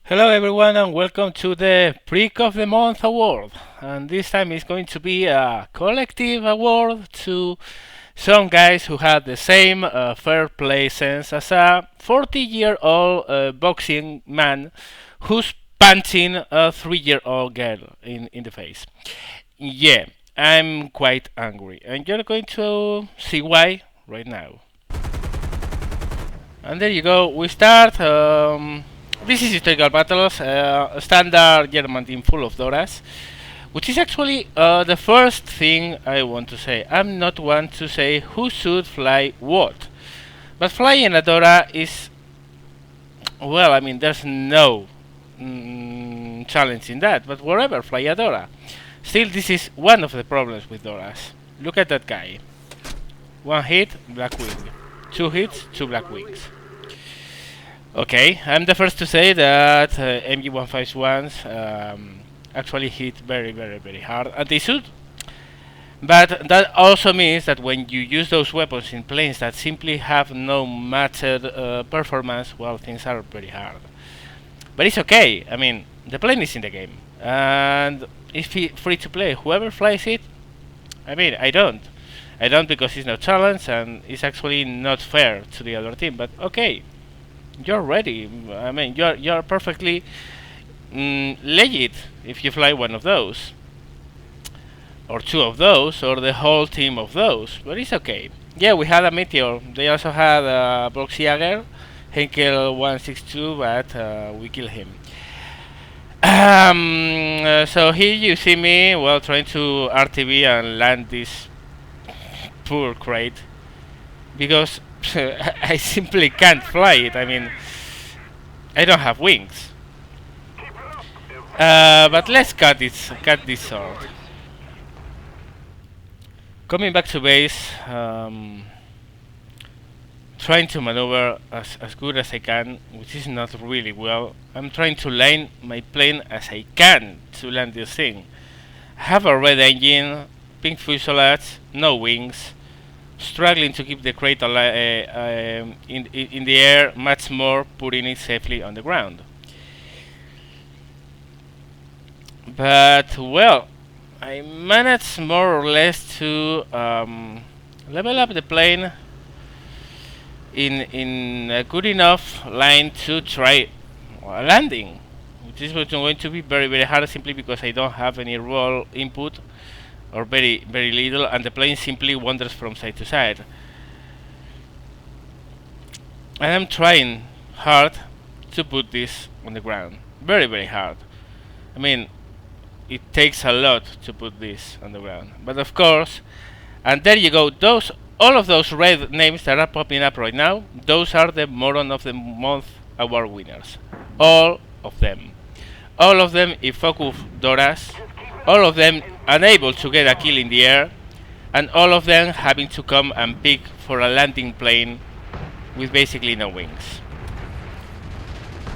Hello everyone and welcome to the Prick of the Month award. And this time it's going to be a collective award to some guys who had the same fair play sense as a 40-year-old boxing man who's punching a 3-year-old girl in the face. Yeah, I'm quite angry and you're going to see why right now. And there you go. We start. This is historical battles, a standard German team full of Doras, which is actually the first thing I want to say. I'm not one to say who should fly what, but flying a Dora is, well, I mean, there's no challenge in that. But wherever fly a Dora, still, this is one of the problems with Doras. Look at that guy. One hit, black wing. Two hits, two black wings. Okay, I'm the first to say that MG151s actually hit very hard, and they should. But that also means that when you use those weapons in planes that simply have no matched performance, well, things are very hard. But it's okay. I mean, the plane is in the game, and it's free to play. Whoever flies it, I mean, I don't. I don't because it's no challenge, and it's actually not fair to the other team. But okay, you're ready. I mean, you're perfectly legit if you fly one of those, or two of those, or the whole team of those. But it's okay. Yeah, we had a meteor. They also had a Volksjager, Henkel 162, but we killed him. So here you see me, well, trying to RTV and land this poor crate because I simply can't fly it. I mean, I don't have wings. But let's cut this sword. Coming back to base, trying to maneuver as good as I can, which is not really well. I'm trying to line my plane as I can to land this thing. Have a red engine, pink fuselage, no wings, struggling to keep the crate in the air, much more putting it safely on the ground. But well, I managed more or less to level up the plane in a good enough line to try a landing, which is going to be very hard simply because I don't have any roll input or very little, and the plane simply wanders from side to side. I am trying hard to put this on the ground, very hard. I mean, it takes a lot to put this on the ground, but of course, and there you go. Those all of those red names that are popping up right now, those are the Moron of the Month award winners. All of them. All of them in focus Doras, all of them unable to get a kill in the air, and all of them having to come and pick for a landing plane with basically no wings.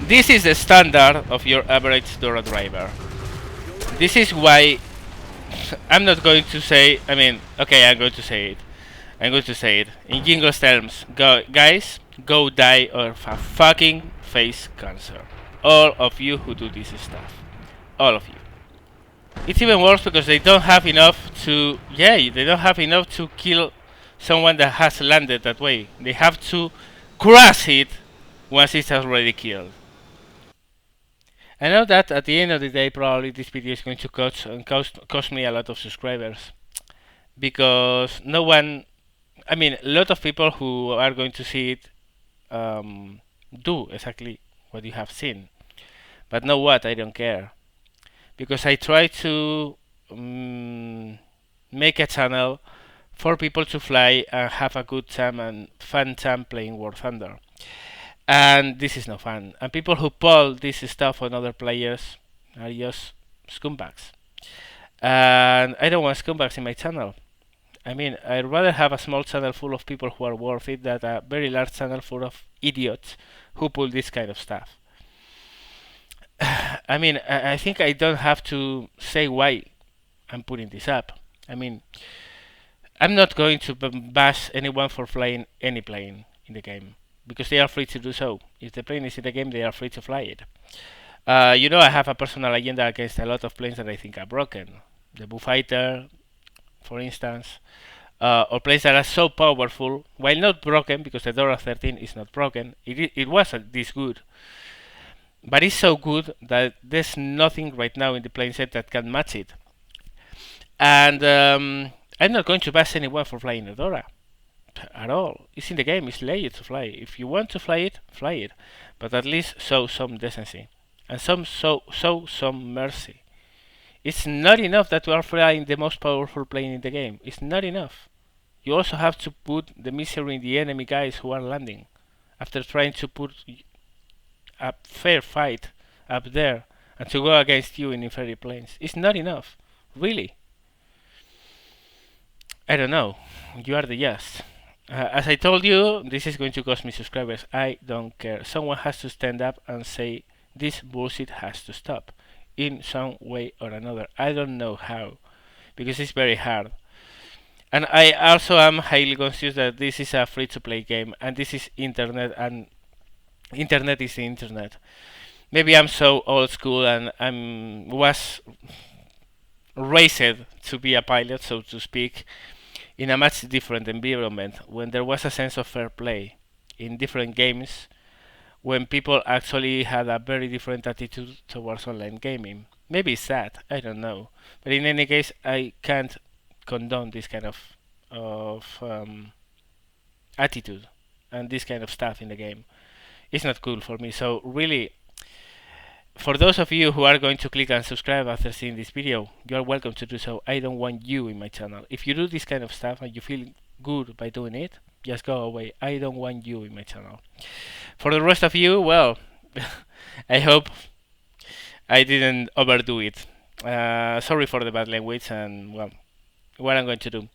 This is the standard of your average Dora driver. This is why I'm not going to say, I mean, okay, I'm going to say it. I'm going to say it. In Jingo's terms, guys, go die of a fucking face cancer. All of you who do this stuff. All of you. It's even worse because they don't have enough to, they don't have enough to kill someone that has landed that way. They have to crush it once it's already killed. I know that at the end of the day, probably this video is going to cost me a lot of subscribers because no one, I mean, a lot of people who are going to see it do exactly what you have seen. But know what? I don't care because I try to make a channel for people to fly and have a good time and fun time playing War Thunder. And this is no fun. And people who pull this stuff on other players are just scumbags. And I don't want scumbags in my channel. I mean, I'd rather have a small channel full of people who are worth it than a very large channel full of idiots who pull this kind of stuff. I mean, I think I don't have to say why I'm putting this up. I mean, I'm not going to bash anyone for flying any plane in the game because they are free to do so. If the plane is in the game, they are free to fly it. I have a personal agenda against a lot of planes that I think are broken. The Bullfighter, for instance, or planes that are so powerful, while not broken, because the Dora 13 is not broken, it was this good, but it's so good that there's nothing right now in the plane set that can match it. And I'm not going to bash anyone for flying a Dora at all. It's in the game. It's layered to fly. If you want to fly it, fly it, but at least show some decency and some mercy. It's not enough that you are flying the most powerful plane in the game. It's not enough. You also have to put the misery in the enemy guys who are landing after trying to put a fair fight up there and to go against you in inferior planes. It's not enough. Really. I don't know. You are the yes. As I told you, this is going to cost me subscribers. I don't care. Someone has to stand up and say this bullshit has to stop in some way or another. I don't know how, because it's very hard. And I also am highly conscious that this is a free-to-play game, and this is internet, and internet is the internet. Maybe I'm so old school, and was raised to be a pilot, so to speak, in a much different environment when there was a sense of fair play in different games, when people actually had a very different attitude towards online gaming. Maybe it's that, I don't know. But in any case, I can't condone this kind of attitude and this kind of stuff in the game. It's not cool for me. So really, for those of you who are going to click and subscribe after seeing this video, you are welcome to do so. I don't want you in my channel. If you do this kind of stuff and you feel good by doing it, just go away. I don't want you in my channel. For the rest of you, well, I hope I didn't overdo it. Sorry for the bad language and, well, what I'm going to do.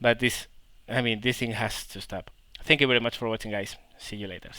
But this thing has to stop. Thank you very much for watching, guys. See you later.